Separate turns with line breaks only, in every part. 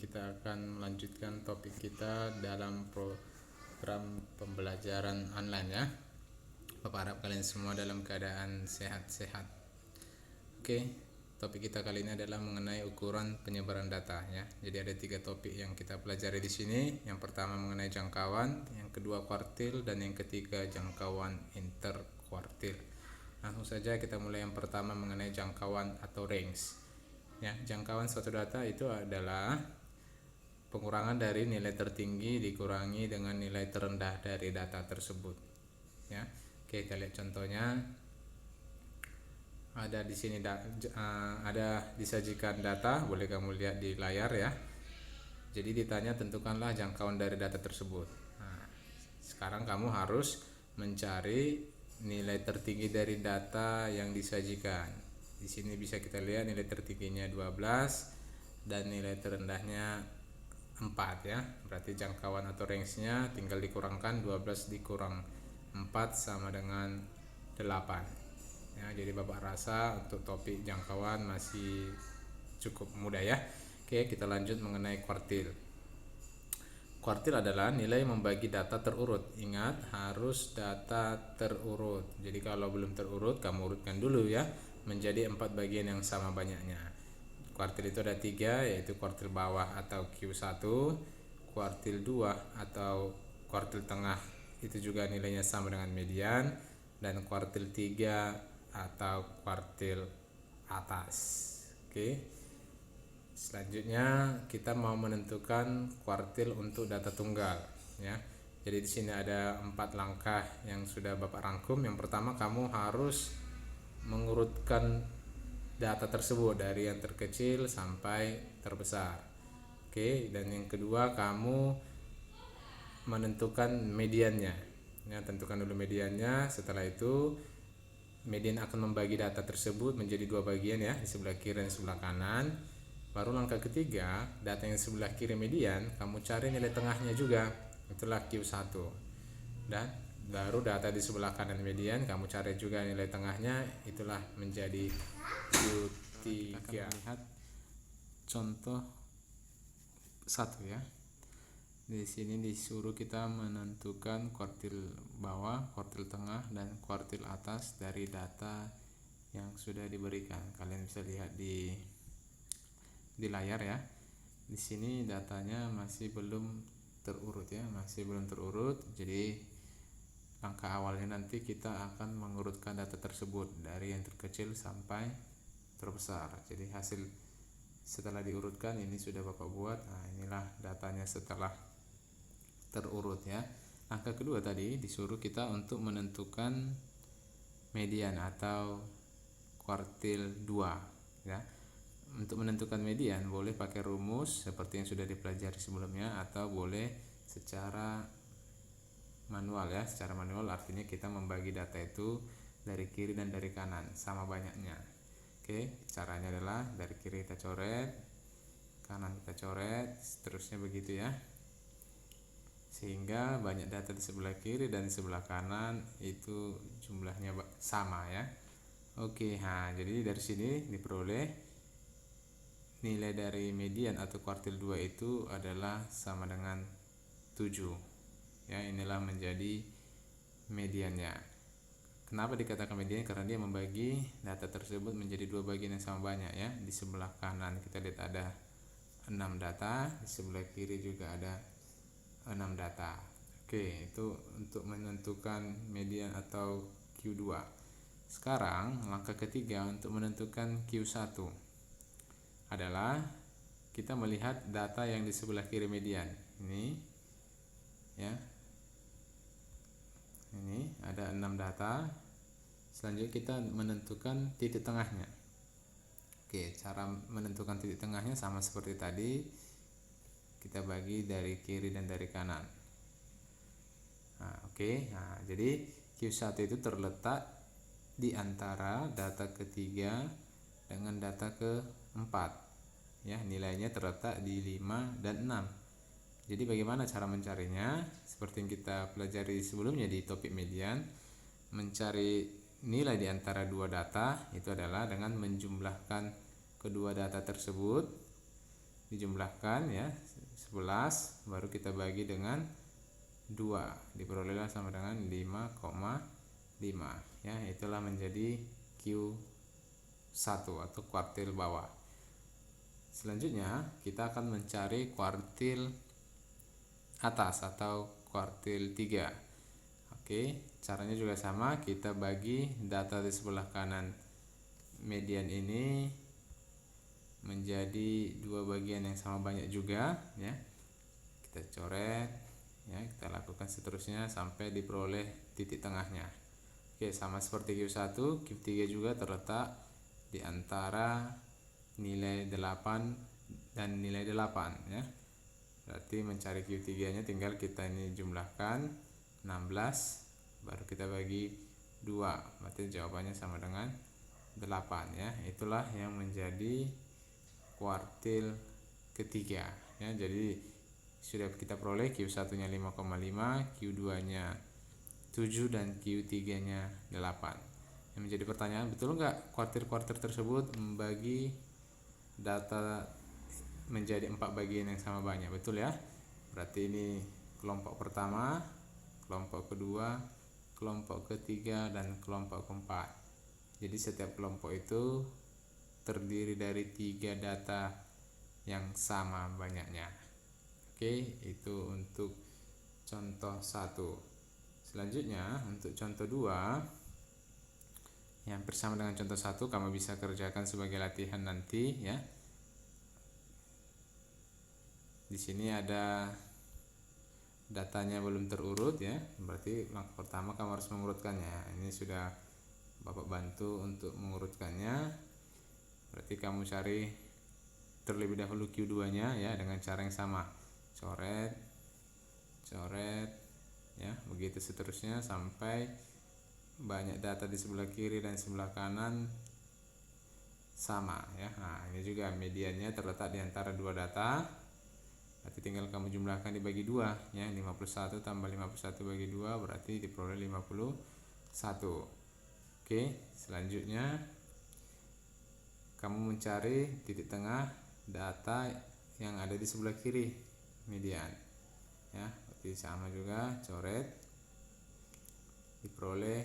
kita akan melanjutkan topik kita dalam program pembelajaran online ya. Bapak harap kalian semua dalam keadaan sehat-sehat. Oke, topik kita kali ini adalah mengenai ukuran penyebaran data ya. Jadi ada 3 topik yang kita pelajari di sini. Yang pertama mengenai jangkauan, yang kedua kuartil, dan yang ketiga jangkauan interkuartil. Langsung saja kita mulai yang pertama mengenai jangkauan atau range. Ya, jangkauan suatu data itu adalah pengurangan dari nilai tertinggi dikurangi dengan nilai terendah dari data tersebut. Ya, oke, kita lihat contohnya. Ada di sini ada disajikan data, boleh kamu lihat di layar ya. Jadi ditanya tentukanlah jangkauan dari data tersebut. Nah, sekarang kamu harus mencari nilai tertinggi dari data yang disajikan. Di sini bisa kita lihat nilai tertingginya 12 dan nilai terendahnya 4 ya. Berarti jangkauan atau range-nya tinggal dikurangkan 12 dikurang 4 sama dengan 8. Ya, jadi Bapak rasa untuk topik jangkauan masih cukup mudah ya. Oke, kita lanjut mengenai kuartil. Kuartil adalah nilai membagi data terurut. Ingat, harus data terurut. Jadi kalau belum terurut, kamu urutkan dulu ya, menjadi 4 bagian yang sama banyaknya. Kuartil itu ada 3, yaitu kuartil bawah atau Q1, kuartil 2 atau kuartil tengah, itu juga nilainya sama dengan median, dan kuartil 3 atau kuartil atas. Oke. Selanjutnya kita mau menentukan kuartil untuk data tunggal ya. Jadi di sini ada 4 langkah yang sudah Bapak rangkum. Yang pertama, kamu harus mengurutkan data tersebut dari yang terkecil sampai terbesar. Oke, dan yang kedua kamu menentukan mediannya. Ya, tentukan dulu mediannya. Setelah itu median akan membagi data tersebut menjadi 2 bagian ya, di sebelah kiri dan sebelah kanan. Baru langkah ketiga, data yang sebelah kiri median, kamu cari nilai tengahnya juga, itulah Q1. Dan baru data di sebelah kanan median, kamu cari juga nilai tengahnya, itulah menjadi Q3. Kita akan lihat contoh 1 ya. Di sini disuruh kita menentukan kuartil bawah, kuartil tengah, dan kuartil atas dari data yang sudah diberikan. Kalian bisa lihat di layar ya. Di sini datanya masih belum terurut ya, masih belum terurut. Jadi langkah awalnya nanti kita akan mengurutkan data tersebut dari yang terkecil sampai terbesar. Jadi hasil setelah diurutkan ini sudah Bapak buat. Nah, inilah datanya setelah terurut ya. Langkah kedua tadi disuruh kita untuk menentukan median atau kuartil 2 ya. Untuk menentukan median boleh pakai rumus seperti yang sudah dipelajari sebelumnya, atau boleh secara manual ya. Secara manual artinya kita membagi data itu dari kiri dan dari kanan sama banyaknya. Oke, caranya adalah dari kiri kita coret, kanan kita coret, seterusnya begitu ya, sehingga banyak data di sebelah kiri dan di sebelah kanan itu jumlahnya sama ya. Oke, nah jadi dari sini diperoleh nilai dari median atau kuartil 2 itu adalah sama dengan 7 ya. Inilah menjadi mediannya. Kenapa dikatakan median? Karena dia membagi data tersebut menjadi 2 bagian yang sama banyak ya. Di sebelah kanan kita lihat ada 6 data, di sebelah kiri juga ada 6 data. Oke, itu untuk menentukan median atau Q2. Sekarang langkah ketiga untuk menentukan Q1 adalah kita melihat data yang di sebelah kiri median. Ini ya. Ini ada 6 data. Selanjutnya kita menentukan titik tengahnya. Oke, cara menentukan titik tengahnya sama seperti tadi. Kita bagi dari kiri dan dari kanan. Nah, oke. Nah, jadi Q1 itu terletak di antara data ketiga dengan data keempat ya. Nilainya terletak di 5 dan 6. Jadi bagaimana cara mencarinya? Seperti yang kita pelajari sebelumnya di topik median, mencari nilai di antara 2 data itu adalah dengan menjumlahkan kedua data tersebut dijumlahkan ya, 11 baru kita bagi dengan 2, diperolehlah sama dengan 5,5 ya. Itulah menjadi Q1 atau kuartil bawah. Selanjutnya kita akan mencari kuartil atas atau kuartil 3. Oke, caranya juga sama, kita bagi data di sebelah kanan median ini menjadi dua bagian yang sama banyak juga ya. Kita coret ya, kita lakukan seterusnya sampai diperoleh titik tengahnya. Oke, sama seperti Q1, Q3 juga terletak di antara nilai 8 dan nilai 8 ya. Berarti mencari Q3 nya tinggal kita ini jumlahkan 16 baru kita bagi 2, berarti jawabannya sama dengan 8 ya. Itulah yang menjadi kuartil ketiga ya. Jadi sudah kita peroleh Q1 nya 5,5, Q2 nya 7 dan Q3 nya 8. Yang menjadi pertanyaan, betul nggak kuartil-kuartil tersebut membagi data menjadi 4 bagian yang sama banyak? Betul ya. Berarti ini kelompok pertama, kelompok kedua, kelompok ketiga, dan kelompok keempat. Jadi setiap kelompok itu terdiri dari 3 data yang sama banyaknya. Oke, itu untuk contoh 1. Selanjutnya untuk contoh 2 yang bersama dengan contoh 1, kamu bisa kerjakan sebagai latihan nanti ya. Di sini ada datanya belum terurut ya, berarti langkah pertama kamu harus mengurutkannya. Ini sudah Bapak bantu untuk mengurutkannya. Berarti kamu cari terlebih dahulu Q2 nya ya, dengan cara yang sama, coret coret ya, begitu seterusnya sampai banyak data di sebelah kiri dan sebelah kanan sama ya. Nah, ini juga mediannya terletak di antara dua data. Berarti tinggal kamu jumlahkan dibagi 2 ya, 51 tambah 51 bagi 2 berarti diperoleh 51. Oke, selanjutnya kamu mencari titik tengah data yang ada di sebelah kiri median ya. Berarti sama juga, coret, diperoleh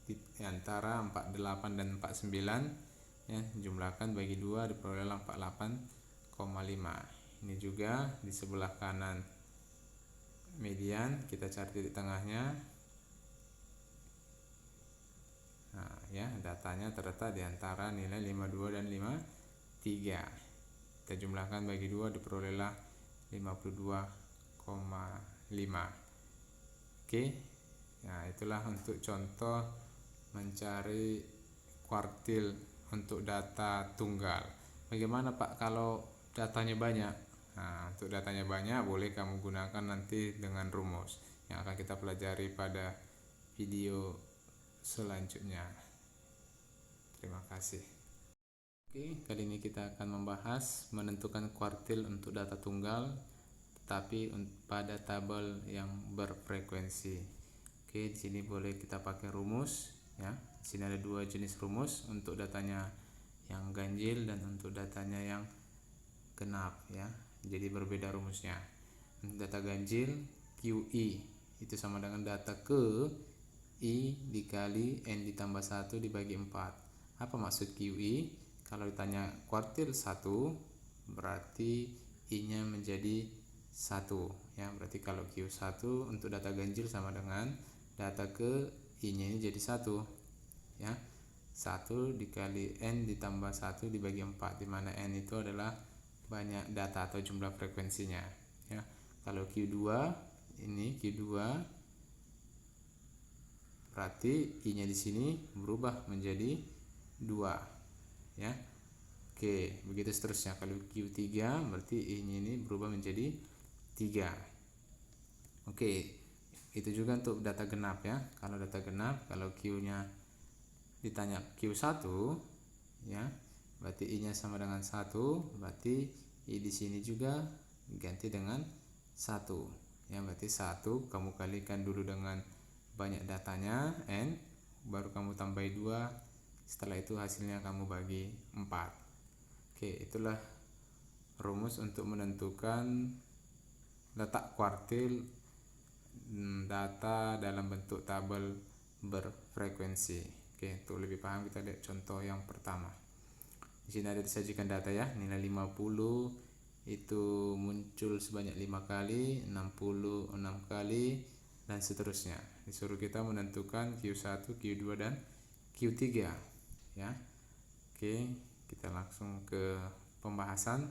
di antara 48 dan 49 ya, jumlahkan bagi 2 diperoleh 48,5. Ini juga di sebelah kanan median, kita cari titik tengahnya. Nah ya, datanya terletak di antara nilai 52 dan 53. Kita jumlahkan bagi 2 diperolehlah 52,5. Oke, nah itulah untuk contoh mencari kuartil untuk data tunggal. Bagaimana Pak kalau datanya banyak? Nah, untuk datanya banyak boleh kamu gunakan nanti dengan rumus yang akan kita pelajari pada video selanjutnya. Terima kasih. Oke, kali ini kita akan membahas menentukan kuartil untuk data tunggal tetapi pada tabel yang berfrekuensi. Oke, di sini boleh kita pakai rumus ya. Di sini ada 2 jenis rumus, untuk datanya yang ganjil dan untuk datanya yang genap ya. Jadi berbeda rumusnya. Data ganjil QI itu sama dengan data ke I dikali N ditambah 1 dibagi 4. Apa maksud QI? Kalau ditanya kuartil 1 berarti I nya menjadi 1 ya. Berarti kalau Q1 untuk data ganjil sama dengan data ke I nya ini jadi 1 ya. 1 dikali N ditambah 1 dibagi 4, dimana N itu adalah banyak data atau jumlah frekuensinya ya. Kalau Q2 ini Q2 berarti I nya di sini berubah menjadi 2 ya. Oke, begitu seterusnya. Kalau Q3 berarti I nya ini berubah menjadi 3. Oke, itu juga untuk data genap ya. Kalau data genap, kalau Q nya ditanya Q1 ya, berarti I nya sama dengan 1, berarti I di sini juga ganti dengan 1 ya. Berarti 1 kamu kalikan dulu dengan banyak datanya N, baru kamu tambah 2, setelah itu hasilnya kamu bagi 4. Oke, itulah rumus untuk menentukan letak kuartil data dalam bentuk tabel berfrekuensi. Oke, untuk lebih paham kita lihat contoh yang pertama. Di sini ada disajikan data ya, nilai 50 itu muncul sebanyak 5 kali, 60 6 kali, dan seterusnya. Disuruh kita menentukan Q1, Q2 dan Q3 ya. Oke, kita langsung ke pembahasan.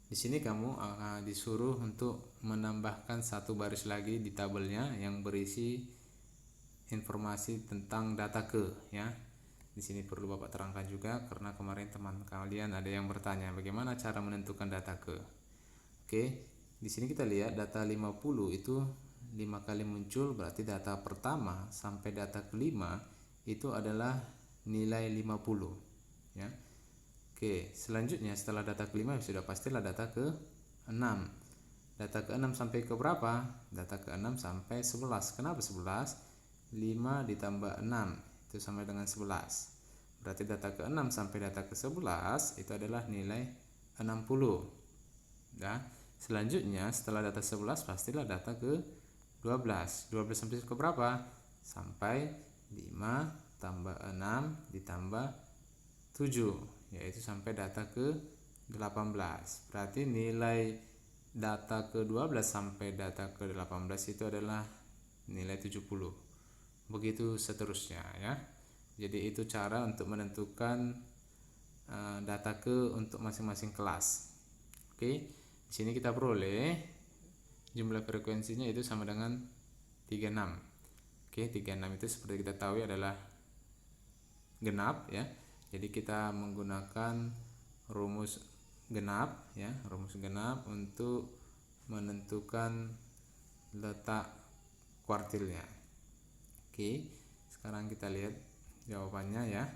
Di sini kamu disuruh untuk menambahkan satu baris lagi di tabelnya yang berisi informasi tentang data ke ya. Di sini perlu Bapak terangkan juga karena kemarin teman kalian ada yang bertanya bagaimana cara menentukan data ke. Oke, di sini kita lihat data 50 itu 5 kali muncul, berarti data pertama sampai data kelima itu adalah nilai 50 ya. Oke, selanjutnya setelah data kelima sudah pastilah data ke-6. Data ke-6 sampai ke berapa? Data ke-6 sampai 11. Kenapa 11? 5 ditambah 6 itu sama dengan 11. Berarti data ke-6 sampai data ke-11 itu adalah nilai 60. Ya. Selanjutnya setelah data 11 pastilah data ke-12. 12 sampai ke berapa? Sampai 5 tambah 6 ditambah 7, yaitu sampai data ke-18. Berarti nilai data ke-12 sampai data ke-18 itu adalah nilai 70. Begitu seterusnya ya. Jadi itu cara untuk menentukan data ke untuk masing-masing kelas. Oke, di sini kita peroleh jumlah frekuensinya itu sama dengan 36. Oke, 36 itu seperti kita tahu adalah genap ya. Jadi kita menggunakan rumus genap ya, rumus genap untuk menentukan letak kuartilnya. Oke, sekarang kita lihat jawabannya ya.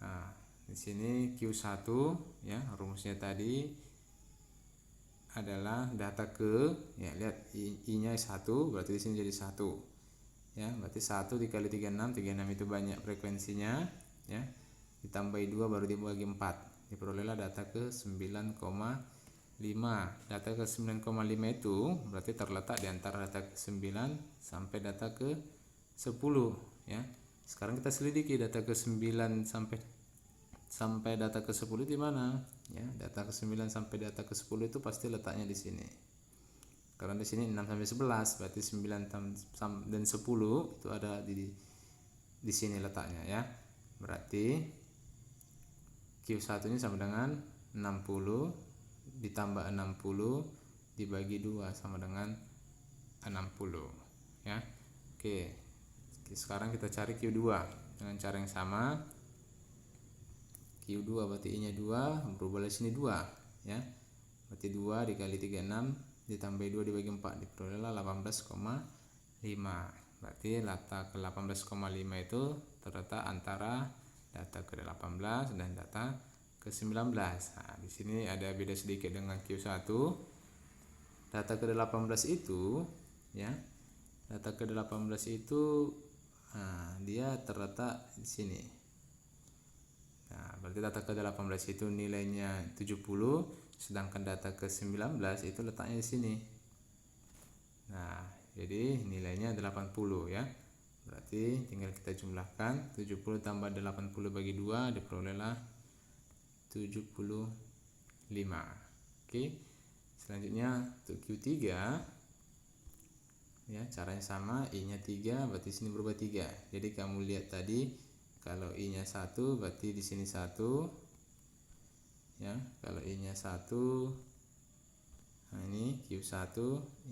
Nah, di sini Q1 ya, rumusnya tadi adalah data ke ya, lihat I-nya 1 berarti di sini jadi 1. Ya, berarti 1 dikali 36, 36 itu banyak frekuensinya ya. Ditambahi 2 baru dibagi 4, diperolehlah data ke 9,5. Data ke 9,5 itu berarti terletak di antara data ke 9 sampai data ke 10 ya. Sekarang kita selidiki data ke 9 sampai data ke 10 di mana ya. Data ke 9 sampai data ke 10 itu pasti letaknya di sini. Karena di sini 6 sampai 11 berarti 9 dan 10 itu ada di sini letaknya ya. Berarti Q1 ini sama dengan 60 ditambah 60 dibagi 2 sama dengan 60 ya. Oke, sekarang kita cari Q2 dengan cara yang sama. Q2 berarti I nya 2, berubah di sini 2 ya. Berarti 2 dikali 36 ditambah 2 dibagi 4 diperolehlah 18,5. Berarti letak ke 18,5 itu terletak antara data ke-18 dan data ke-19. Nah, di sini ada beda sedikit dengan Q1. Data ke-18 itu ya. Data ke-18 itu dia terletak di sini. Nah, berarti data ke-18 itu nilainya 70, sedangkan data ke-19 itu letaknya di sini. Nah, jadi nilainya 80 ya. Berarti tinggal kita jumlahkan 70 tambah 80 bagi 2 diperolehlah 75. Oke. Selanjutnya untuk Q3 ya, caranya sama, I-nya 3 berarti sini berubah 3. Jadi kamu lihat tadi kalau I-nya 1 berarti di sini 1 ya. Kalau I-nya 1, nah ini Q1,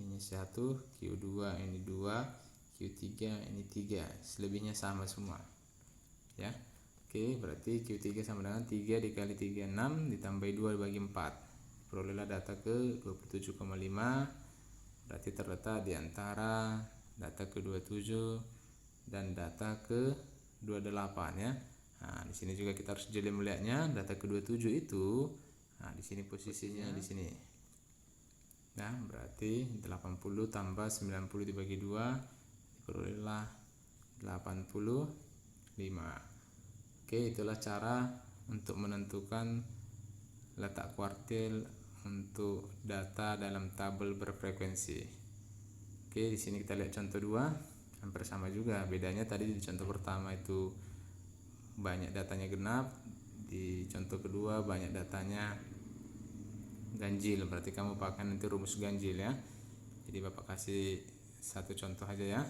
ini 1, Q2 ini 2, Q3 ini 3, selebihnya sama semua ya. Oke, berarti Q3 sama dengan 3 dikali 3 6 ditambah 2 dibagi 4, perolehlah data ke 27,5. Berarti terletak di antara data ke 27 dan data ke 28 ya. Nah, di sini juga kita harus jeli melihatnya. Data ke 27 itu nah di sini posisinya di sini. Nah, berarti 80 tambah 90 dibagi 2 diperolehlah 85. Oke, itulah cara untuk menentukan letak kuartil untuk data dalam tabel berfrekuensi. Oke, di sini kita lihat contoh 2, hampir sama juga. Bedanya tadi di contoh pertama itu banyak datanya genap, di contoh kedua banyak datanya ganjil. Berarti kamu pakai nanti rumus ganjil ya. Jadi Bapak kasih satu contoh aja ya.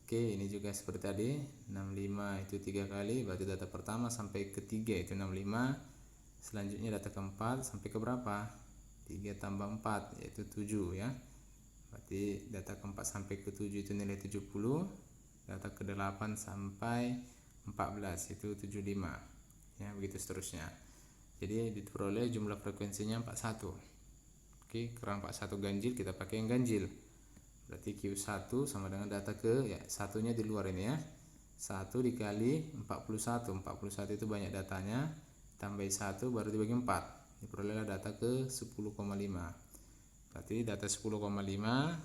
Oke, ini juga seperti tadi, 65 itu 3 kali, berarti data pertama sampai ketiga itu 65. Selanjutnya data keempat sampai ke berapa? 3 tambah 4 yaitu 7 ya. Berarti data keempat sampai ke 7 itu nilai 70. Data ke 8 sampai 14 itu 75. Ya, begitu seterusnya. Jadi diperoleh jumlah frekuensinya 41. Oke, karena 41 ganjil kita pakai yang ganjil. Berarti Q1 sama dengan data ke, ya satunya di luar ini ya, 1 dikali 41. 41 itu banyak datanya, tambah 1 baru dibagi 4, diperolehlah data ke 10,5. Berarti data 10,5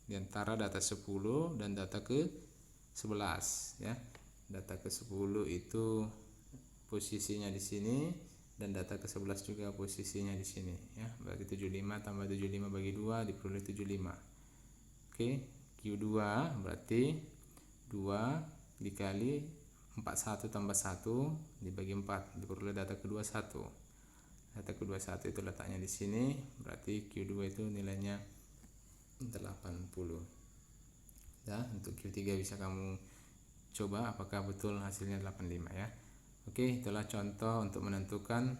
diantara data 10 dan data ke 11 ya. Data ke 10 itu posisinya di sini, dan data ke 11 juga posisinya di sini ya. Berarti 75 tambah 75 bagi 2 diperoleh 75. Oke, Q2 berarti 2 dikali 41 tambah 1 dibagi 4, diperoleh data kedua 1. Data kedua 1 itu letaknya di sini, berarti Q2 itu nilainya 80. Ya, untuk Q3 bisa kamu coba apakah betul hasilnya 85 ya. Oke, itulah contoh untuk menentukan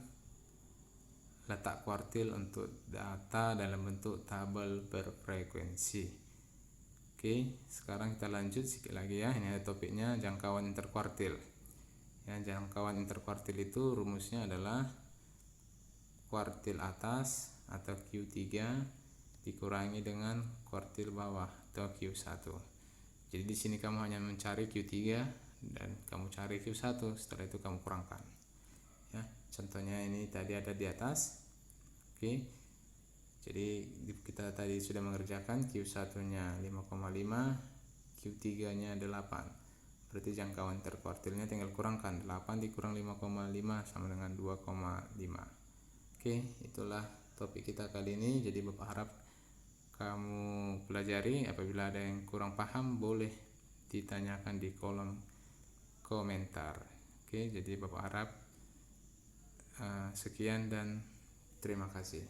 letak kuartil untuk data dalam bentuk tabel berfrekuensi. Oke, sekarang kita lanjut sedikit lagi ya. Ini ada topiknya jangkauan interkuartil. Ya, jangkauan interkuartil itu rumusnya adalah kuartil atas atau Q3 dikurangi dengan kuartil bawah atau Q1. Jadi di sini kamu hanya mencari Q3 dan kamu cari Q1, setelah itu kamu kurangkan. Ya, contohnya ini tadi ada di atas. Oke. Jadi kita tadi sudah mengerjakan Q1-nya 5,5, Q3-nya 8. Berarti jangkauan interkuartilnya tinggal kurangkan, 8 dikurang 5,5 sama dengan 2,5. Oke, itulah topik kita kali ini. Jadi Bapak harap kamu pelajari. Apabila ada yang kurang paham boleh ditanyakan di kolom komentar. Oke, jadi Bapak harap sekian dan terima kasih.